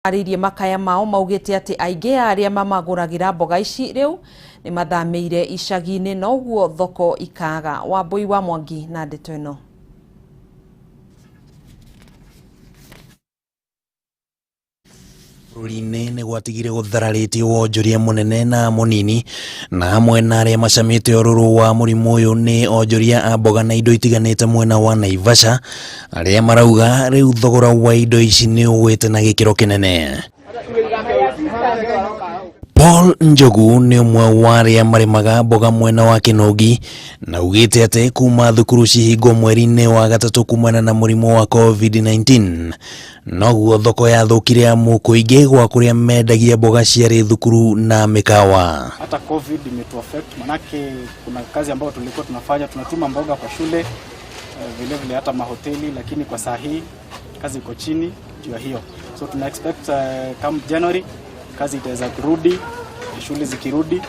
Aririe makaya mao maugite ati aingi aria mamaguragira mboga ici riu ni mathamire icagi-ini noguo thoko ikaga. Wambui wa Mwangi na ndeto ino. Rurine ni gwatigire guthararĩtie wonjoria munene na munini na hamwe na aria macamite ururu wa murimu uyu ni onjoria a mboga na indo itiganite mwena wa Naivasha aria marauga riu thogora wa indo ici ni ugwite na gikiro kinene. Paul Njogu ni umwe wa aria marimaga mboga mwena wa Kinogi na ugite ati kuma thukuru cihingo mweri-ini wa gatatu kumana na murimu wa COVID-19 noguo thoko yathukire amuku ingi gwa kuria mendagia mboga ciari thukuru na mikawa. Hata COVID imetuaffect manake kuna kazi ambayo tulikuwa tunafanya, tunatuma mboga kwa shule vile vile hata mahoteli, lakini kwa saa hii kazi iko chini juu ya hiyo. So tuna expect come January kazi itaweza kurudi, shule zikirudi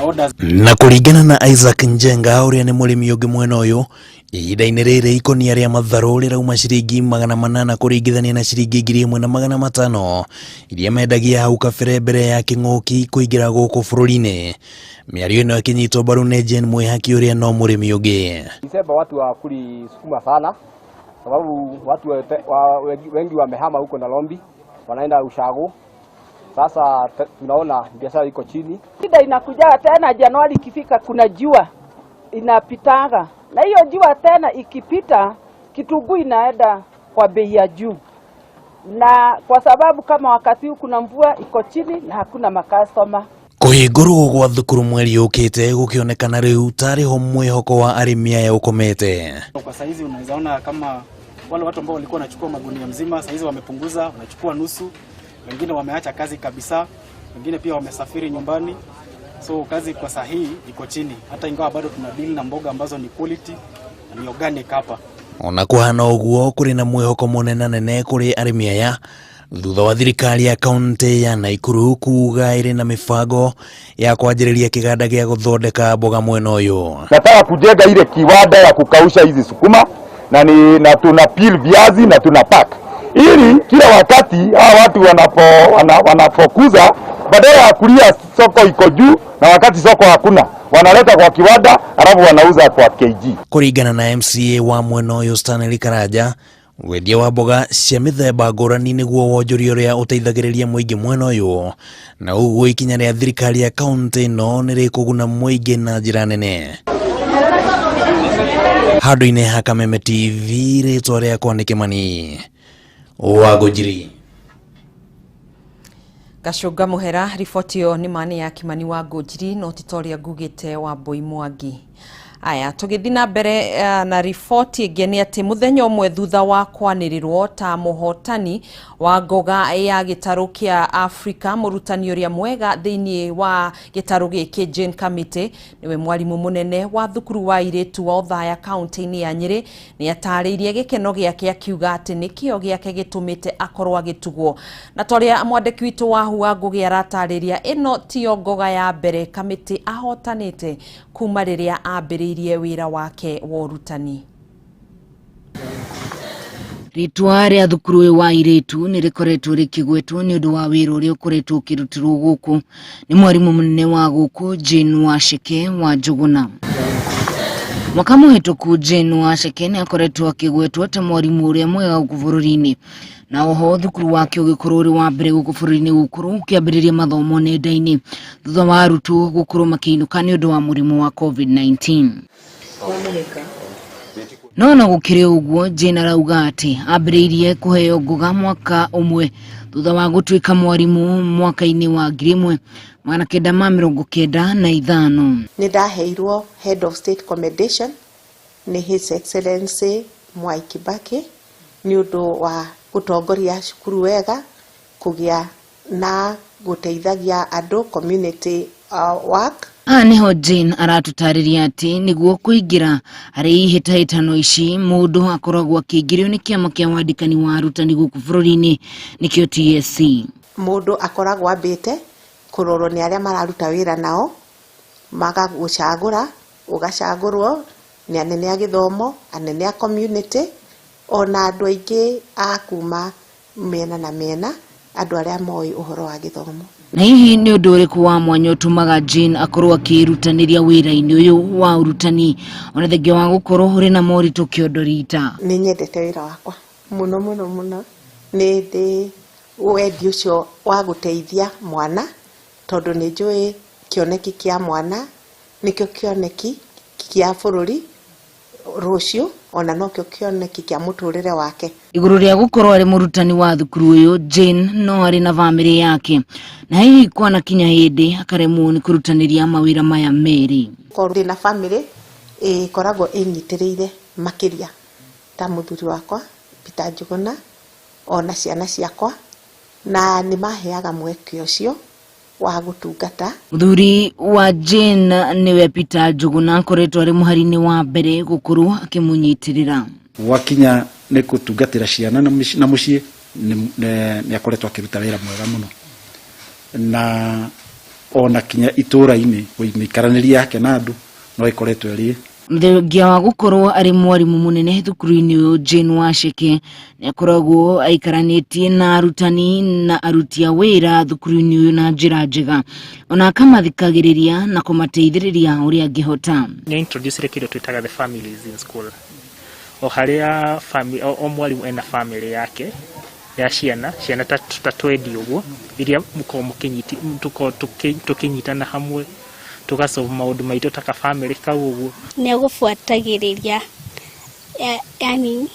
orders. Na kuringana na Isaac Njenga uria ni murimi ungi mwena uyu ihinda-ini riri ikonia ria matharu rirauma ciringi 800 kuringithania na ciringi 1500 iria mendagia hau kabere mbere ya king'uki kuingira guku bururi-ini. Miario ino ikinyitwo mbaru ni Jane Mwihaki uria no murimi ungi. Nisema watu wa kuli sukuma sana sababu watu wengi wamehama huko na Lombi wanaenda Ushago. Sasa tunaona biashara iko chini. Shida inakuja tena Januari ikifika, kuna jua inapitaga. Na hiyo jua tena ikipita kitunguu inaenda kwa bei ya juu. Na kwa sababu kama wakati huu kuna mvua iko chini na hakuna makastoma. Kuhingurwo gwa thukuru mweri ukite gukionekana riu tariho mwihoko wa arimi aya ukomete. Kwa saizi unaweza ona kama wale watu ambao walikuwa wanachukua magunia mzima saizi wamepunguza, wanachukua nusu. Wengine wameacha kazi kabisa, wengine pia wamesafiri nyumbani. So kazi kwa saa hii iko chini, hata ingawa bado tuna deal na mboga ambazo ni quality na ni organic hapa. Ona kuhana uguo kuri na mwihoko munene nene kuri arimi aya thutha wa thirikari ya kaunti ya Naikuru kuga iri na mifango ya kwanjiriria kiganda gia guthondeka mboga mwena uyu. Nataka kujenga ile kiwanda ya kukausha hizi sukuma na tuna peel viazi na tuna pack, ili kila wakati hawa watu wanapokuza badala ya kulia soko iko juu na wakati soko hakuna, wanaleta kwa kiwanda alafu wanauza kwa kg. Kuringana na MCA wa mwena uyu Stanley Karaja, wendia wa mboga cia mithemba ngũrani niguo wonjoria uria uteithagiriria muingi mwena uyu, na uguo ikinya ria thirikari ya kaunti no nirikuguna muingi na njira nene. Handũ-inĩ ha Kameme TV ritwa riakwa ni Kimani Wangũnjiri. Gacunga Muhera, riboti yo ni mani ya Kimani Wangũnjiri no titoria ngugite Wambui Mwangi. Aya, tugithi na mbere na riboti ingi ni ati muthenya umwe thutha wa kwanirirwo ta muhotani wa ngoga ya gitaru kia Africa, murutani uria mwega thiini wa gitaru giki Jane Kamete niwe mwarimu munene wa thukuru wa iritu wa Othaya kaunti-ini ya Nyeri ni atariirie gikeno giake akiuga ati nikio giake gitumite akorwo agitugwo. Na toria mwandiki witu wa Hua Ngugi aratariria ino tio ngoga ya mbere Kamete ahotanite kuma riria ambiririe wira wake wa urutani. Ritwa ria thukuru wa iritu ni rikoretwo rikigwetwo ni undu wa wira uria ukoretwo ukirutirwo guku ni mwarimu munene wa guku Jane Washeke wa Njuguna. Mwaka muhituku Jane Washeke ni akoretwo akigwetwo ta mwarimu uria mwega guku bururi-ini, na oho thukuru wake ugikorwo ri wa mbere guku bururi-ini gukuru ukiambiriria mathomo nenda-ini thutha wa arutwo gukorwo makiinuka ni undu wa murimu wa COVID-19. No na gukire uguo Jane arauga ati ambiriirie kuheo ngoga mwaka umwe thutha wa gutuika mwarimu mwaka-ini wa 1995. Ni ndaheirwo Head of State Commendation ni His Excellency Mwai Kibaki ni undu wa gutongoria cukuru wega, kugia na guteithagia andu community work. Niho Jane aratutariria ati niguo kuingira ari ihitahitano ici mundu akoragwo akiingirio ni kiama kia wandikani wa arutani guku bururi-ini nikio TSC. Mundu akoragwo ambite kurorwo ni aria mararuta wira nao, magagucagura, ugacagurwo ni anene a githomo, anene a community, ona andu aingi a kuma mena na mena andũ arĩa moĩ ũhoro wa gĩthomo. Na hihi nĩ ũndũ ũrĩkũ wa mwanya ũtũmaga Jane akorwo akĩrutanĩria wĩra-inĩ ũyũ wa ũrutani ona thengia wa gũkorwo ũrĩ na moritũ kĩondo rita? Nĩ nyendete wĩra wakwa mũno. Nĩ ndĩ wendi ũcio wa gũteithia mwana, tondũ nĩ njũĩ kĩoneki kĩa mwana nĩkĩo kĩoneki kĩa bũrũri rũciũ, ona nokĩo kĩoneki kĩa mũtũrĩre wake. Igũrũ rĩa gũkorwo arĩ mũrutani wa thukuru ũyũ, Jane no arĩ na bamĩrĩ yake, na hihi kwanakinya hĩndĩ akaremwo nĩ kũrutanĩria mawĩra maya merĩ. Korwo na bamĩrĩ ĩkoragwo ĩnyitĩrĩire makĩria ta mũthuri wakwa Peter Njuguna, ona ciana ciakwa, na nĩ maheaga mweke ũcio wa gũtungata. Mũthuri wa Jane nĩwe Peter Njuguna akoretwo arĩ mũhari-inĩ wa mbere gũkorwo akĩmũnyitĩrĩra. Wakinya nĩ gũtungatĩra ciana na mũciĩ nĩ akoretwo akĩruta wĩra mwega mũno, na ona kinya itũũra-inĩ mĩikaranĩrie yake na andũ no ĩkoretwo ĩrĩ. Thengia wa gũkorwo arĩ mwarimũ mũnene thukuru-inĩ ũyũ, Jane Washeke nĩ akoragwo aikaranĩtie na arutani na aruti a wĩra thukuru-inĩ ũyũ na njĩra njega, ona akamathikagĩrĩria na kũmateithĩrĩria ũrĩa angĩhota. Nĩ introduce kĩndũ twĩtaga the families in school. O harĩa o mwarimu ena family yake ya ciana ta 20 ũguo, iria mũkorwo tũkĩnyitana hamwe tugasolve maũndũ maitũ ta family kau ũguo. Nĩ gũbuatagĩrĩria, yani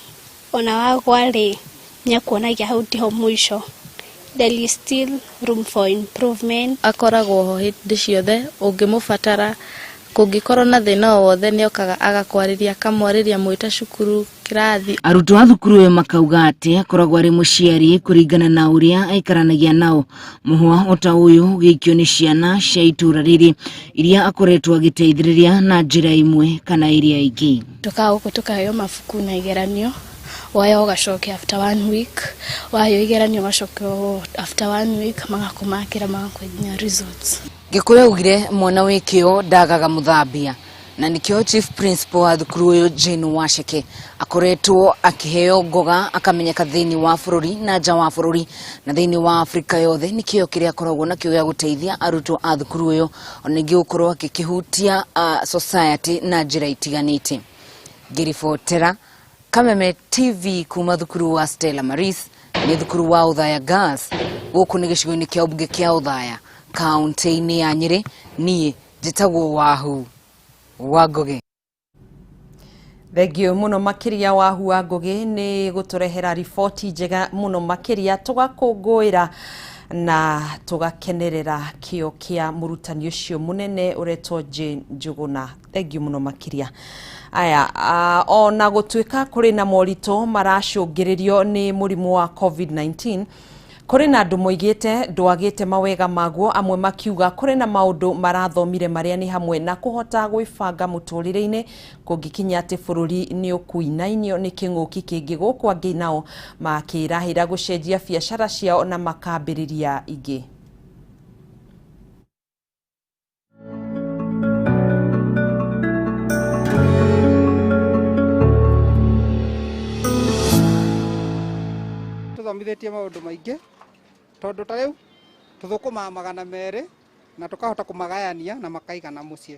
ona wagwarĩ nĩ kuonagia hau tiho mũico. There is still room for improvement. Akoragwo ho hĩndĩ ciothe ũngĩmũbatara, kũngĩkorwo na thĩna o wothe nĩ okaga agakwarĩria, kamwarĩria mwĩta cukuru kĩrathi. Arutwo a thukuru ũyũ makauga atĩ akoragwo arĩ mũciari kũringana na ũrĩa aikaranagia nao. Mũhwa ota ũyũ gĩikio nĩ ciana cia itũũra rĩrĩ iria akoretwo agĩteithĩrĩria na njĩra imwe kana iria ingĩ. Tukaheo mabuku na igeranio, wayo ũgacokia after 1 week, wayo igeranio ũgacokia after 1 week, magakumakĩra magakwenyinya results. Gĩkũyũ augire mwana wĩkĩo ndagaga mũthambia, na nĩkĩo chief principal wa thukuru ũyũ Jane Washeke akoretwo akĩheo ngoga akamenyeka thĩinĩ wa bũrũri na nja wa bũrũri na thĩinĩ wa Afrika yothe. Nĩkĩo kĩrĩa akoragwo nakĩo gĩa gũteithia arutwo a thukuru ũyũ, ona ningĩ gũkorwo akĩhutia society na njĩra itiganĩte. Ngĩribotera Kameme TV kuma thukuru wa Stella Maris, nĩ thukuru wa Uthaya Girls, gũkũ nĩ gĩcigo-inĩ kĩa ũmbunge kĩa Uthaya, kaunti-inĩ ya Nyĩrĩ. Niĩ njĩtagwo Wahu wa Ngũgĩ. Thengio mũno makĩria Wahu wa Ngũgĩ nĩ gũtũrehera riboti njega mũno makĩria, tũgakũngũĩra na tũgakenerera kĩo kĩa mũrutani ũcio mũnene ũretwo Jane Njuguna. Thengio mũno makĩria. Aya, ona gũtuĩka kũrĩ na moritũ maracũngĩrĩrio nĩ mũrimũ wa COVID-19, kũrĩ na andũ moigĩte ndwagĩte mawega maguo, amwe makiuga kũrĩ na maũndũ marathomire marĩa nĩ hamwe na kũhota gwĩbanga mũtũrĩre-inĩ kũngĩkinya atĩ bũrũri nĩ ũkuinainio nĩ kĩng'ũki kĩngĩ, gũkũ angĩ nao makĩrahĩra gũcenjia biacara ciao na makambĩrĩria ingĩ. Tũthomithĩtie maũndũ maingĩ, tondũ ta rĩu tũthũkũma 200 na tũkahota kũmagayania na makaigana mũciĩ.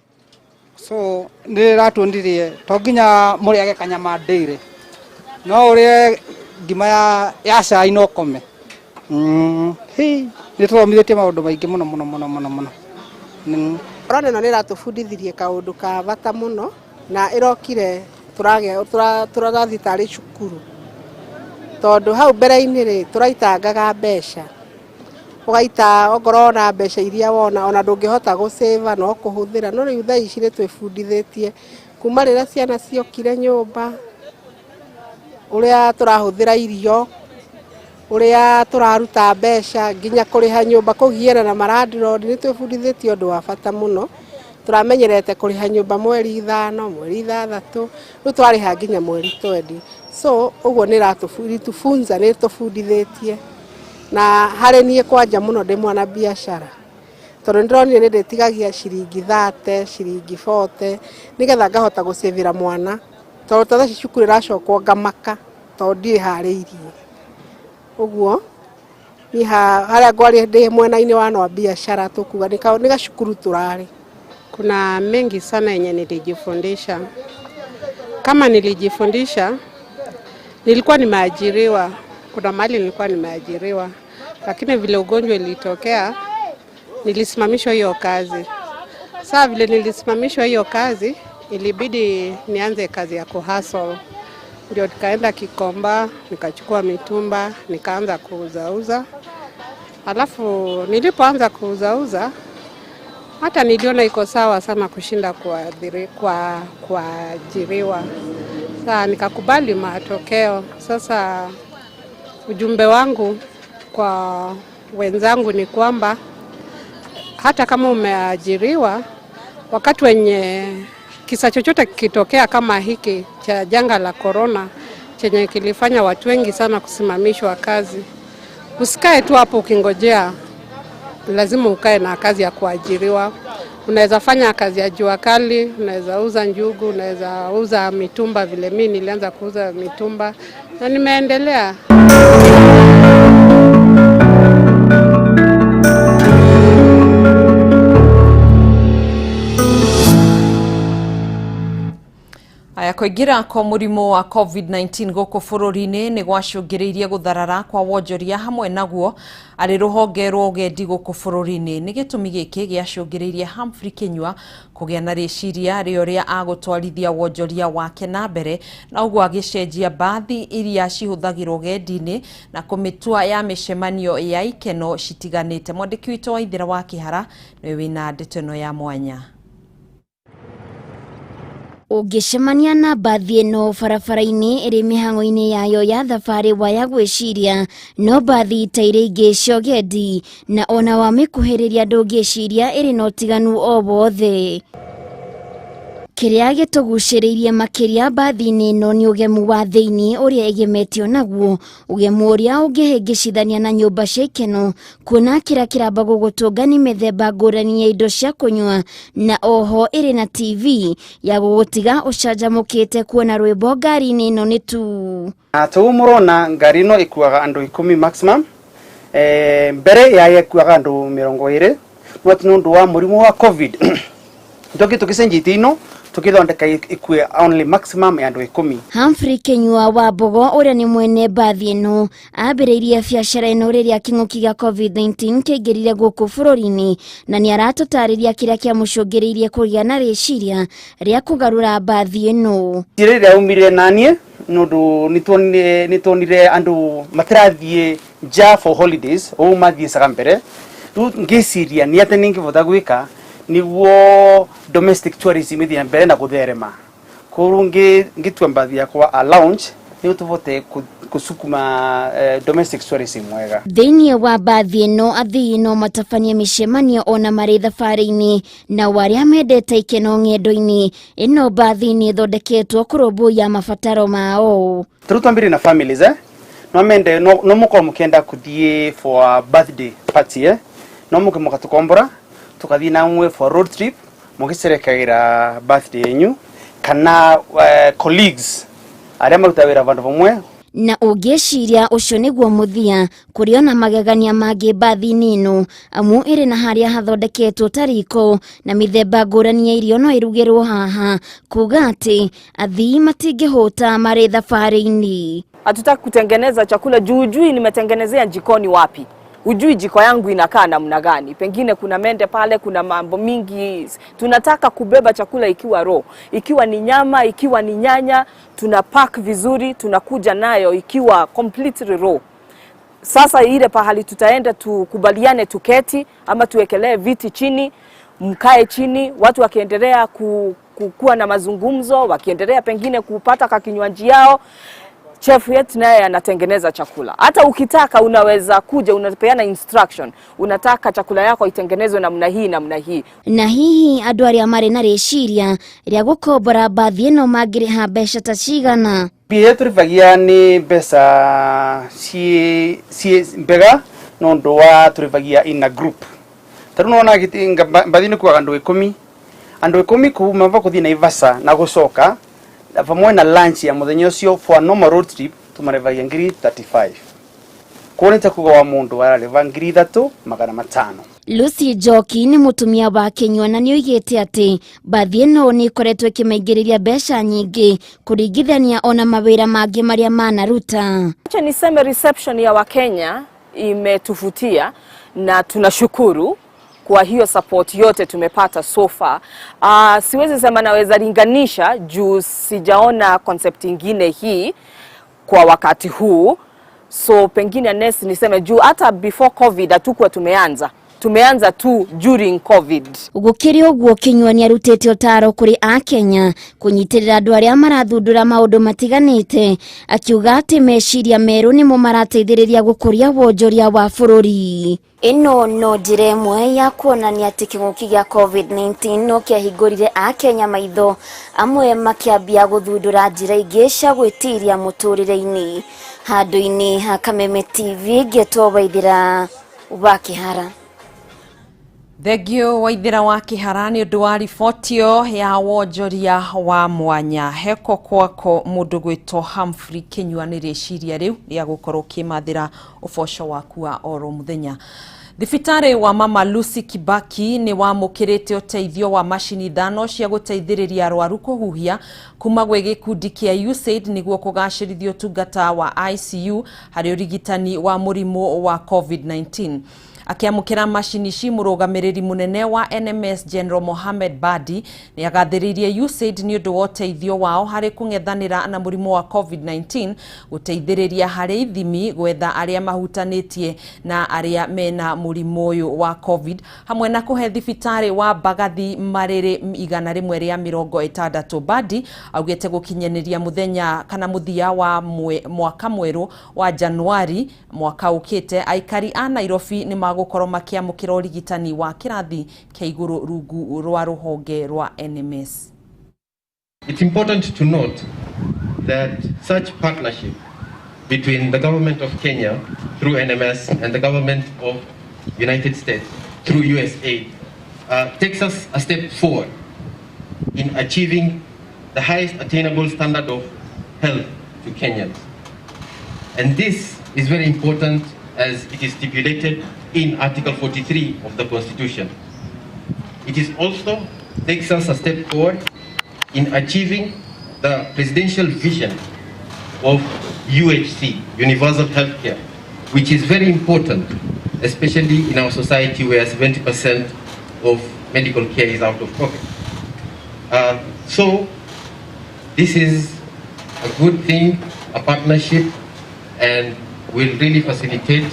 So nĩ ratuonirie to nginya mũrĩage kanyama ndĩire, no ũrĩe ngima ya cai no kome. Nĩ tũthomithĩtie maũndũ maingĩ mũno. Korona ĩno nĩ ĩratũbundithirie kaũndũ ka bata mũno, na ĩrokire tũrathiĩ tarĩ cukuru. Tondũ hau mbere-inĩ rĩ tũraitangaga mbeca, ũgaita okorwo na mbeca iria wona ona ndũngĩhota gũsave no kũhũthĩra, no rĩu thaa ici nĩ twĩbundithĩtie kuma rĩrĩa ciana ciokire nyũmba, ũrĩa tũrahũthĩra irio, ũrĩa tũraruta mbeca nginya kũrĩha nyũmba, kũgiana na marandrodi. Nĩ twĩbundithĩtie ũndũ wa bata mũno, tũramenyerete kũrĩha nyũmba mweri 5, mweri 6, rĩu twarĩha nginya mweri 20. So ũguo nĩ ratufunza, nĩ tũbundithĩtie, na harĩ niĩ kwanja mũno ndĩ mwana biashara, tondũ ndĩronire nĩ ndĩtigagia ciringi 30, ciringi 40 nĩgetha ngahota gũcĩvĩra mwana, tondũ ta thaci cukuru ĩracokwo ngamaka tondũ ndirĩ harĩirie. Ũguo ni haria ngwari ndi mwena-ini wa biashara tukuga ni gacukuru turari. Kuna mengi sana yenye nilijifundisha. Kama nilijifundisha, nilikuwa nimeajiriwa. Kuna mahali nilikuwa nimeajiriwa, lakini vile ugonjwa ilitokea, nilisimamishwa hiyo kazi. Sasa vile nilisimamishwa hiyo kazi, ilibidi nianze kazi ya kuhustle. Ndio nikaenda Kikomba, nikachukua mitumba, nikaanza kuuza. Alafu nilipoanza kuuza, hata niliona iko sawa sana kushinda kuajiriwa. Sasa nikakubali matokeo. Sasa ujumbe wangu kwa wenzangu ni kwamba hata kama umeajiriwa, wakati wenye kisa chochote kitokea kama hiki cha janga la corona chenye kilifanya watu wengi sana kusimamishwa kazi, usikae tu hapo ukingojea. Lazima ukae na kazi ya kuajiriwa. Unaweza fanya kazi ya jua kali, unaweza uza njugu, unaweza uza mitumba vile mimi nilianza kuuza mitumba na nimeendelea. Aya kuingira kwa murimu wa COVID-19 goko bururi-ini ni gwacungiriirie gutharara kwa wonjoria hamwe naguo ari ruhonge rwa ugendi goko bururi-ini. Ni gitumi giki giacungiriirie Humphrey Kinyua kugia na riciria rioria agutwarithia wonjoria wake na mbere na uguo agicenjia bathi iria cihuthagirwo ugendi-ini na kumitua ya micemanio ya ikeno citiganite. Mwandiki witu wa Ithira wa Kihara niwe wina ndeto ino ya mwanya. Ungicemania na bathi ino barabara-ini iri mihango-ini yayo ya thabari wa ya gwiciria no bathi ta iria ingi cia ugendi na ona wa mikuhiriria ndungiciria iri na utiganu o wothe. Kiria gituguciriirie makiria bathi-ini ino ni ugemu wa thiini uria egemetio naguo, ugemu uria ungihingicithania na nyumba cia ikeno, kuona kira kiramba gugutunga ni mithemba ngurani ya indo cia kunywa na oho iri na TV ya gugutiga ucanjamukite kuona rwimbo ngari-ini ino ni tu. Tu murona ngari ino ikuaga andu 10 maximum, mbere ya ikuaga andu 20 nundu wa murimu wa COVID. Tukicenjite ino tukithondeka ikue only maximum ya andu 10. Humphrey Kinyua wa Bogo uria ni mwene bathi ino ambiriirie biashara ino riria king'uki gia COVID-19 kiingirire guku bururi-ini na ni aratutariria kiria kiamucungiriirie kugia na riciria ria kugarura bathi ino. Riria umire nanie nundu nitonire andu matirathie ja for holidays o mathie sagambere tu ngiciria ni ate ningivota gwika niguo domestic tourism ithia mbere na gutherema kurungi ngitua mbathi yakwa a lounge ni utuvote kusukuma domestic tourism mwega. Thiini wa bathi ino athii no matafanie micemanio ona mari thabari-ini na waria mendete ikeno ng'endo-ini. Ino bathi ni thondeketwo kurumbuya mabataro mao. Turutambire na families no mende no muko mukenda kuthie for a birthday party no muko mukatukombora tukathii namwe for road trip mugicerekagira birthday yenyu kana colleagues aria maruta wira vandu vamwe na ungiciria ucio niguo muthia kuriona magegania mangi bathi-ini ino amu iri na haria hathondeketwo tariko na mithemba ngurani ya irio no irugirwo haha kuga ati athii matingihuta mari thabari-ini. Hatutaki kutengeneza chakula juu nimetengenezea jikoni wapi. Ujui jiko yangu inakaa namna gani. Pengine kuna mende pale, kuna mambo mingi. Tunataka kubeba chakula ikiwa raw. Ikiwa ni nyama, ikiwa ni nyanya, tunapack vizuri, tunakuja nayo ikiwa completely raw. Sasa ile pahali tutaenda tukubaliane tuketi ama tuwekelee viti chini, mkae chini, watu wakiendelea kuwa na mazungumzo, wakiendelea pengine kupata kakinywaji yao. Chef yetu naye anatengeneza chakula. Hata ukitaka unaweza kuja unapeana instruction. Unataka chakula yako itengenezwe namna hii namna hii. Na hihi andu aria mari na riciria ria gukombora bathi ino magiriha mbeca ta cigana. Pia turivagia ni mbeca si mbega nondu wa turivagia in a group. Tarunona gitinga bathi ni kwa andu 10. Andu 10 kuma vakuthi na Ivasa na gucoka vamwe na lunch ya muthenya ucio for a normal road trip tumarevagia ngiri 35. kuoneta kugawa mundu arareva ngiri 3,500. Lucy Njoki ni mutumia wa Kenywa na nioigite ati bathi ino ni koretwe kimaingiriria mbeca nyingi kuringithania ona mawira mangi maria manaruta. Acha niseme reception ya Wakenya imetuvutia na tunashukuru kwa hiyo support yote tumepata so far. Siwezi sema naweza linganisha juu sijaona concept ingine hii kwa wakati huu. So pengine nesi niseme juu hata before COVID hatukuwa tumeanza tu during COVID. Gukiri uguo Kenywa ni arutete utaro kuri a Kenya kunyitirira andu aria marathundura maundu matiganite, akiuga ati meciria meru ni mo marateithiriria gukuria wonjoria wa bururi. Ino no njira imwe ya kuonania ati king'uki gia COVID-19 no kiahingurire a Kenya maitho, amwe makiambia guthundura njira ingi cia gwitiria muturire-ini. Handu-ini ha Kameme TV Getwo Waithira wa Kihara. Thegio Waithira wa Kihara ni undu wa ribotio ya wonjoria wa mwanya. Heko kwako mundu gwitwo Humphrey Kenywa ni reciria riu ria gukorwo kimathira uboco waku wa oro muthenya. Thibitari wa Mama Lucy Kibaki ni wamukirite uteithio wa mashini 5 cia guteithiriria arwaru kuhuhia kuma gwe gikundi kia USAID niguo kugacirithio tungata wa ICU hari urigitani wa murimu wa COVID-19. Akiamukira mashini ici murugamiriri munene wa NMS General Mohamed Badi ni agathiririe USAID ni undu wa uteithio wao hari kungethanira na murimu wa COVID-19 guteithiriria hari ithimi gwetha aria mahutanitie na aria mena murimu uyu wa COVID hamwe na kuhe thibitari wa Bagathi mariri 160. Badi augete gukinyaniria muthenya kana muthia wa mwaka mweru wa Januari mwaka ukite aikari a Nairobi ni gukorwo makiamukira urigitani wa kirathi kia iguru rungu rwa ruhonge rwa NMS. It's important to note that such partnership between the government of Kenya through NMS and the government of United States through USAID takes us a step forward in achieving the highest attainable standard of health to Kenyans. And this is very important as it is stipulated in Article 43 of the Constitution. It is also takes us a step forward in achieving the presidential vision of UHC, Universal Healthcare, which is very important, especially in our society where 70% of medical care is out of pocket. So this is a good thing, a partnership, and will really facilitate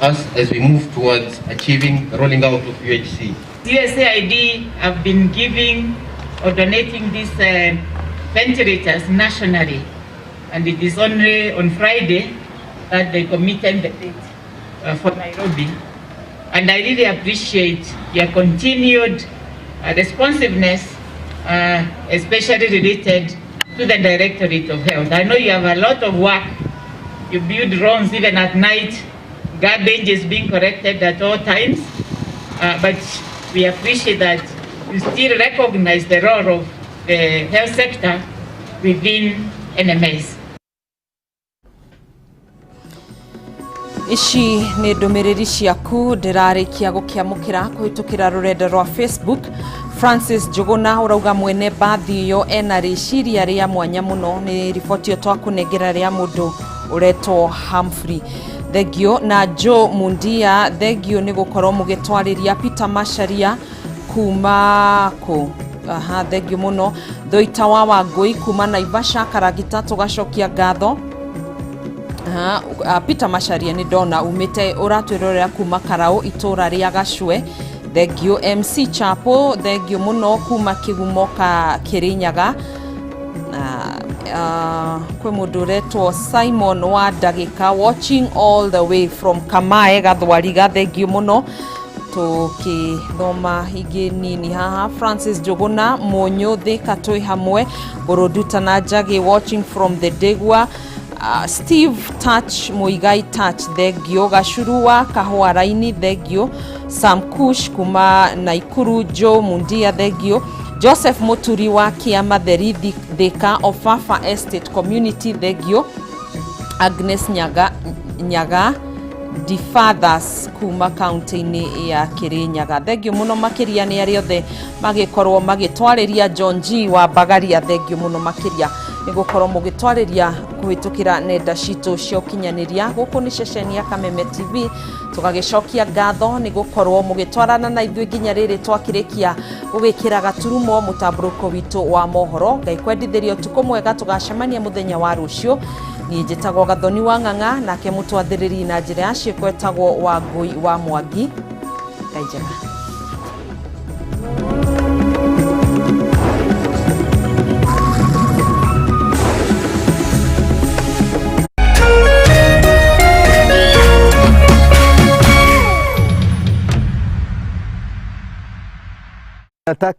us as we move towards achieving rolling out of UHC. USAID have been giving or donating these ventilators nationally, and it is only on Friday that they committed the date for Nairobi. And I really appreciate your continued responsiveness, especially related to the Directorate of Health. I know you have a lot of work. You build drones even at night. Garbage is being corrected at all times. But we appreciate that you still recognize the role of the health sector within NMS. Ici ni ndumiriri ciaku ndirarikia gukiamukira kuhitukira rurenda rwa Facebook. Francis Jogona urauga mwene bathi yo ena riciria ria mwanya muno ni riboti twakunengera ria mundu uretwo Humphrey. Thegio na Joe Mundia thegio ni gukorwo mugitwariria Peter Masharia kuma ku thegio muno Thoita wa Wangui kuma Naivasha Karagita tugacokia ngatho. Peter Masharia ni dona umite uratwirorera kuma Karau itura ria Gacwe. Thegio MC Chapo thegio muno kuma Kigumo ka Kirinyaga. Kwe mundu retwo Simon wa Dagika watching all the way from Kamae Gathwariga thegio muno tukithoma ingi nini haha. Francis Jogona Monyothi katoi hamwe Boroduta na Jagi watching from the Degwa. Steve Touch Muigai Touch thegio Gashurua Kahua Raini thegio Sam Kush kuma Naikuru Joe Mundia thegio Joseph Moturi wa Kiama Therithi Thika Ofafa Estate Community thegio Agnes Nyaga Fathers kuma kaunti-ini ya Kirinyaga. Thengio muno makiria ni ari othe magikorwo magitwariria John G wa Bagaria. Thengio muno makiria ni gukorwo mugitwariria kuhitukira nenda citu cia ukinyaniria. Guku ni ceceni ya Kameme TV, tugagicokia ngatho ni gukorwo mugitwarana na ithui nginya riri twakirikia gugikira gaturumo mutamburuko witu wa mohoro. Ngai kwendithirio tuko mwega, tugacemania muthenya wa rucio. Ni njitagwo Gathoni wa Ng'ang'a, nake mutwathiriri na njira ya ciĩko etagwo wa Ngui wa Mwangi. Ngai njega. Nataka